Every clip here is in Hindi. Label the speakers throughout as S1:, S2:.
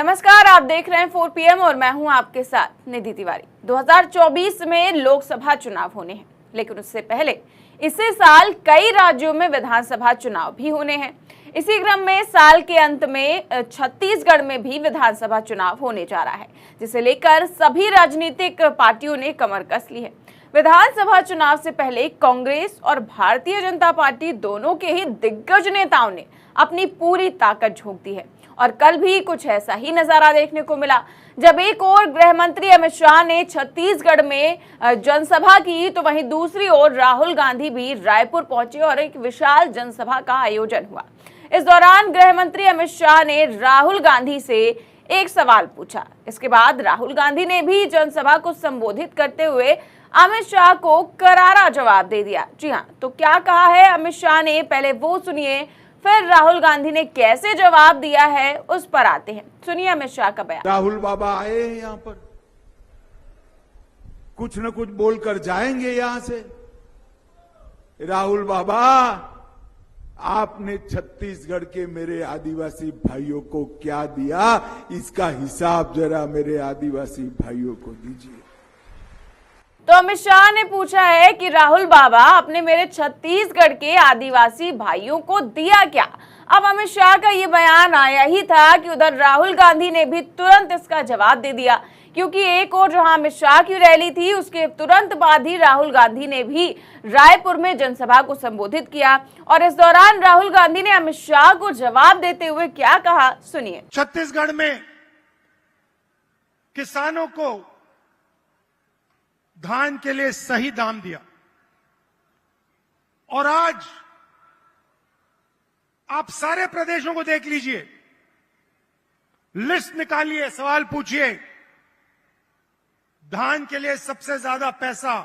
S1: नमस्कार, आप देख रहे हैं 4 PM और मैं हूं आपके साथ निधि तिवारी। 2024 में लोकसभा चुनाव होने हैं, लेकिन उससे पहले इसी साल कई राज्यों में विधानसभा चुनाव भी होने हैं। इसी क्रम में साल के अंत में छत्तीसगढ़ में भी विधानसभा चुनाव होने जा रहा है, जिसे लेकर सभी राजनीतिक पार्टियों ने कमर कस ली है। विधानसभा चुनाव से पहले कांग्रेस और भारतीय जनता पार्टी दोनों के ही दिग्गज नेताओं ने अपनी पूरी ताकत झोंक दी है और कल भी कुछ ऐसा ही नजारा देखने को मिला, जब एक ओर गृह मंत्री अमित शाह ने छत्तीसगढ़ में जनसभा की, तो वहीं दूसरी ओर राहुल गांधी भी रायपुर पहुंचे और एक विशाल जनसभा का आयोजन हुआ। इस दौरान गृह मंत्री अमित शाह ने राहुल गांधी से एक सवाल पूछा। इसके बाद राहुल गांधी ने भी जनसभा को संबोधित करते हुए अमित शाह को करारा जवाब दे दिया। जी हाँ, तो क्या कहा है अमित शाह ने, पहले वो सुनिए, फिर राहुल गांधी ने कैसे जवाब दिया है उस पर आते हैं। सुनिए अमित शाह का बयान।
S2: राहुल बाबा आए हैं यहां पर, कुछ न कुछ बोलकर जाएंगे यहां से। राहुल बाबा, आपने छत्तीसगढ़ के मेरे आदिवासी भाइयों को क्या दिया, इसका हिसाब जरा मेरे आदिवासी भाइयों को दीजिए।
S1: तो अमित शाह ने पूछा है कि राहुल बाबा, आपने मेरे छत्तीसगढ़ के आदिवासी भाइयों को दिया क्या। अब अमित शाह का ये बयान आया ही था कि उधर राहुल गांधी ने भी तुरंत इसका जवाब दे दिया, क्योंकि एक और जहां अमित शाह की रैली थी, उसके तुरंत बाद ही राहुल गांधी ने भी रायपुर में जनसभा को संबोधित किया। और इस दौरान राहुल गांधी ने अमित शाह को जवाब देते हुए क्या कहा, सुनिए।
S3: छत्तीसगढ़ में किसानों को धान के लिए सही दाम दिया और आज आप सारे प्रदेशों को देख लीजिए, लिस्ट निकालिए, सवाल पूछिए, धान के लिए सबसे ज्यादा पैसा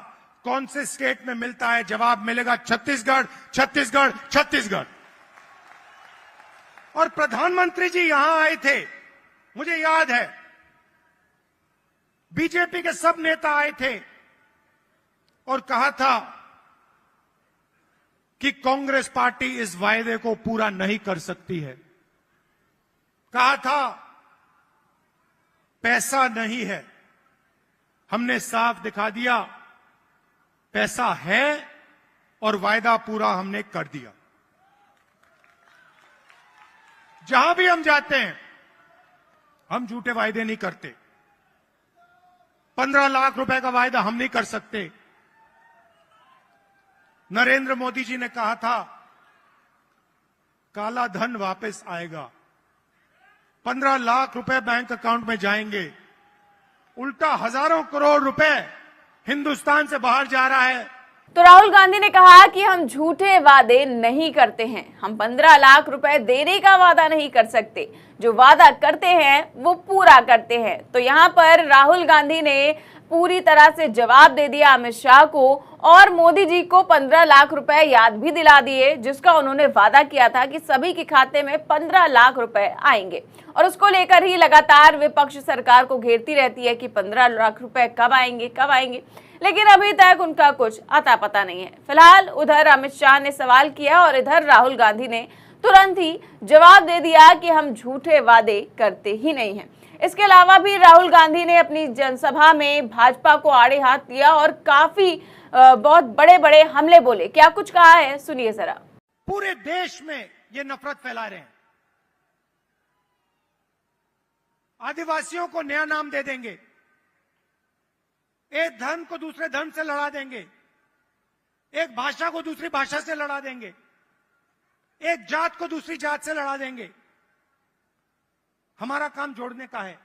S3: कौन से स्टेट में मिलता है, जवाब मिलेगा छत्तीसगढ़, छत्तीसगढ़, छत्तीसगढ़। और प्रधानमंत्री जी यहां आए थे, मुझे याद है, बीजेपी के सब नेता आए थे और कहा था कि कांग्रेस पार्टी इस वायदे को पूरा नहीं कर सकती है। कहा था पैसा नहीं है। हमने साफ दिखा दिया, पैसा है और वायदा पूरा हमने कर दिया। जहां भी हम जाते हैं, हम झूठे वायदे नहीं करते। 15 लाख रुपए का वायदा हम नहीं कर सकते। नरेंद्र मोदी जी ने कहा था काला धन वापस आएगा, 15 लाख रुपए बैंक अकाउंट में जाएंगे, उल्टा हजारों करोड़ रुपए हिंदुस्तान से बाहर जा रहा है।
S1: तो राहुल गांधी ने कहा कि हम झूठे वादे नहीं करते हैं, हम 15 लाख रुपए देने का वादा नहीं कर सकते, जो वादा करते हैं वो पूरा करते हैं। तो यहाँ पर राहुल गांधी ने पूरी तरह से जवाब दे दिया अमित शाह को और मोदी जी को 15 लाख रुपए याद भी दिला दिए, जिसका उन्होंने वादा किया था कि सभी के खाते में 15 लाख रुपए आएंगे। और उसको लेकर ही लगातार विपक्ष सरकार को घेरती रहती है कि 15 लाख रुपए कब आएंगे, कब आएंगे, लेकिन अभी तक उनका कुछ अता पता नहीं है। फिलहाल उधर अमित शाह ने सवाल किया और इधर राहुल गांधी ने तुरंत ही जवाब दे दिया कि हम झूठे वादे करते ही नहीं हैं। इसके अलावा भी राहुल गांधी ने अपनी जनसभा में भाजपा को आड़े हाथ दिया और काफी बहुत बड़े बड़े हमले बोले। क्या कुछ कहा है, सुनिए जरा।
S3: पूरे देश में ये नफरत फैला रहे हैं, आदिवासियों को नया नाम दे देंगे, एक धर्म को दूसरे धर्म से लड़ा देंगे, एक भाषा को दूसरी भाषा से लड़ा देंगे, एक जात को दूसरी जात से लड़ा देंगे। हमारा काम जोड़ने का है।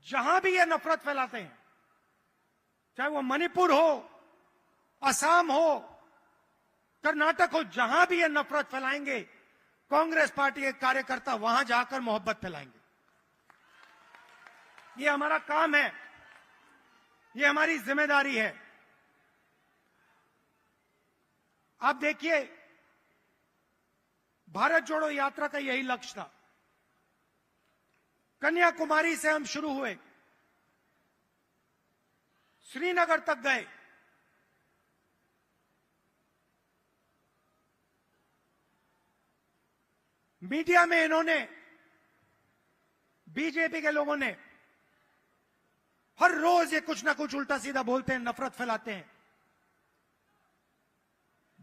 S3: जहां भी ये नफरत फैलाते हैं, चाहे वो मणिपुर हो, असम हो, कर्नाटक हो, जहां भी ये नफरत फैलाएंगे, कांग्रेस पार्टी के कार्यकर्ता वहां जाकर मोहब्बत फैलाएंगे। ये हमारा काम है, ये हमारी जिम्मेदारी है। आप देखिए, भारत जोड़ो यात्रा का यही लक्ष्य था। कन्याकुमारी से हम शुरू हुए, श्रीनगर तक गए, मीडिया में इन्होंने बीजेपी के लोगों ने हर रोज ये कुछ ना कुछ उल्टा सीधा बोलते हैं, नफरत फैलाते हैं।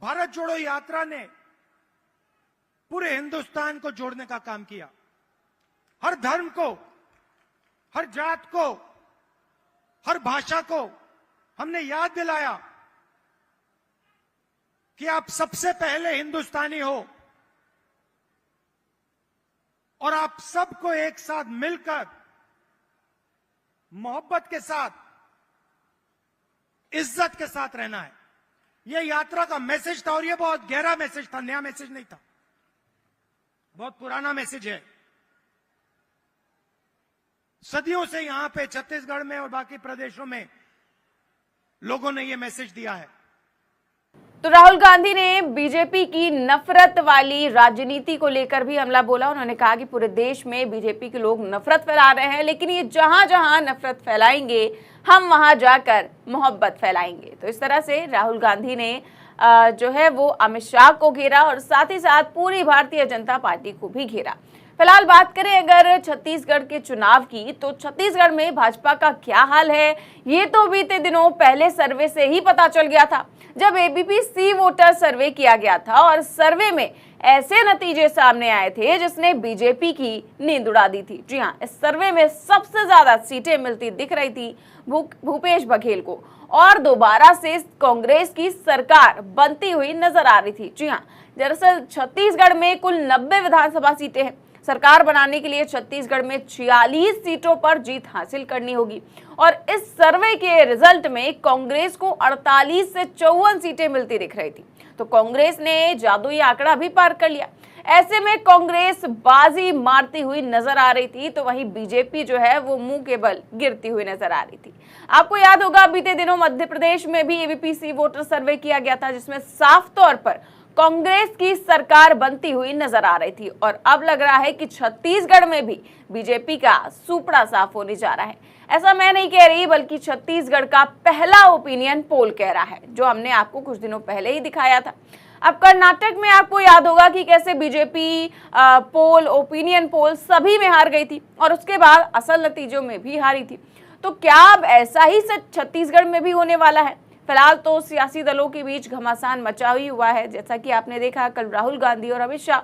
S3: भारत जोड़ो यात्रा ने पूरे हिंदुस्तान को जोड़ने का काम किया। हर धर्म को, हर जात को, हर भाषा को हमने याद दिलाया कि आप सबसे पहले हिंदुस्तानी हो और आप सबको एक साथ मिलकर मोहब्बत के साथ, इज्जत के साथ रहना है। यह यात्रा का मैसेज था और यह बहुत गहरा मैसेज था, नया मैसेज नहीं था, बहुत पुराना मैसेज है। सदियों से यहां पे छत्तीसगढ़ में और बाकी प्रदेशों में लोगों ने यह मैसेज दिया है।
S1: तो राहुल गांधी ने बीजेपी की नफरत वाली राजनीति को लेकर भी हमला बोला। उन्होंने कहा कि पूरे देश में बीजेपी के लोग नफरत फैला रहे हैं, लेकिन ये जहां जहां नफरत फैलाएंगे हम वहां जाकर मोहब्बत फैलाएंगे। तो इस तरह से राहुल गांधी ने जो है वो अमित शाह को घेरा और साथ ही साथ पूरी भारतीय जनता पार्टी को भी घेरा। फिलहाल बात करें अगर छत्तीसगढ़ के चुनाव की, तो छत्तीसगढ़ में भाजपा का क्या हाल है ये तो बीते दिनों पहले सर्वे से ही पता चल गया था, जब एबीपी सी वोटर सर्वे किया गया था और सर्वे में ऐसे नतीजे सामने आए थे जिसने बीजेपी की नींद उड़ा दी थी। जी हां, इस सर्वे में सबसे ज्यादा सीटें मिलती दिख रही थी भूपेश बघेल को और दोबारा से कांग्रेस की सरकार बनती हुई नजर आ रही थी। जी हां, दरअसल छत्तीसगढ़ में कुल 90 विधानसभा सीटें हैं। सरकार बनाने के लिए छत्तीसगढ़ में 46 सीटों पर जीत हासिल करनी होगी और इस सर्वे के रिजल्ट में कांग्रेस को 48 से 54 सीटें मिलती दिख रही थी। तो कांग्रेस ने जादुई आंकड़ा भी पार कर लिया। ऐसे में कांग्रेस बाजी मारती हुई नजर आ रही थी, तो वहीं बीजेपी जो है वो मुंह के बल गिरती हुई नजर आ रही थी। आपको याद होगा बीते दिनों मध्य प्रदेश में भी एबीपी सी वोटर सर्वे किया गया था, जिसमें साफ तौर पर कांग्रेस की सरकार बनती हुई नजर आ रही थी और अब लग रहा है कि छत्तीसगढ़ में भी बीजेपी का सुपड़ा साफ होने जा रहा है। ऐसा मैं नहीं कह रही, बल्कि छत्तीसगढ़ का पहला ओपिनियन पोल कह रहा है, जो हमने आपको कुछ दिनों पहले ही दिखाया था। अब कर्नाटक में आपको याद होगा कि कैसे बीजेपी पोल, ओपिनियन पोल सभी में हार गई थी और उसके बाद असल नतीजों में भी हारी थी। तो क्या अब ऐसा ही छत्तीसगढ़ में भी होने वाला है? फिलहाल तो सियासी दलों के बीच घमासान मचा ही हुआ है। जैसा कि आपने देखा, कल राहुल गांधी और अमित शाह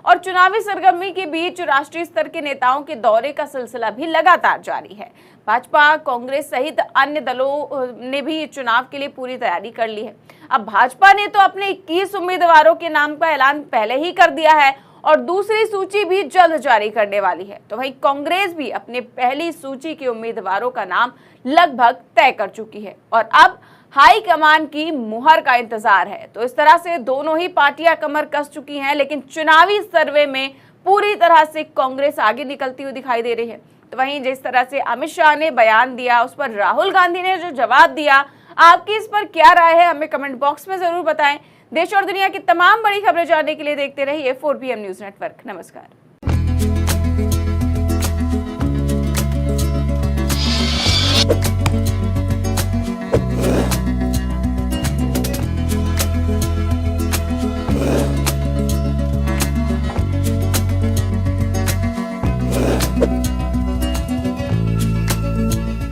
S1: और चुनावी सरगर्मी के बीच राष्ट्रीय स्तर के नेताओं के दौरे का सिलसिला भी लगातार जारी है। भाजपा, कांग्रेस सहित अन्य दलों ने भी चुनाव के लिए पूरी तैयारी कर ली है। अब भाजपा ने तो अपने 21 उम्मीदवारों के नाम का ऐलान पहले ही कर दिया है और दूसरी सूची भी जल्द जारी करने वाली है। तो वहीं कांग्रेस भी अपने पहली सूची के उम्मीदवारों का नाम लगभग तय कर चुकी है और अब हाई कमान की मुहर का इंतजार है। तो इस तरह से दोनों ही पार्टियां कमर कस चुकी हैं, लेकिन चुनावी सर्वे में पूरी तरह से कांग्रेस आगे निकलती हुई दिखाई दे रही है। तो वहीं जिस तरह से अमित शाह ने बयान दिया, उस पर राहुल गांधी ने जो जवाब दिया, आपकी इस पर क्या राय है हमें कमेंट बॉक्स में जरूर बताएं। देश और दुनिया की तमाम बड़ी खबरें जानने के लिए देखते रहिए 4PM न्यूज नेटवर्क। नमस्कार।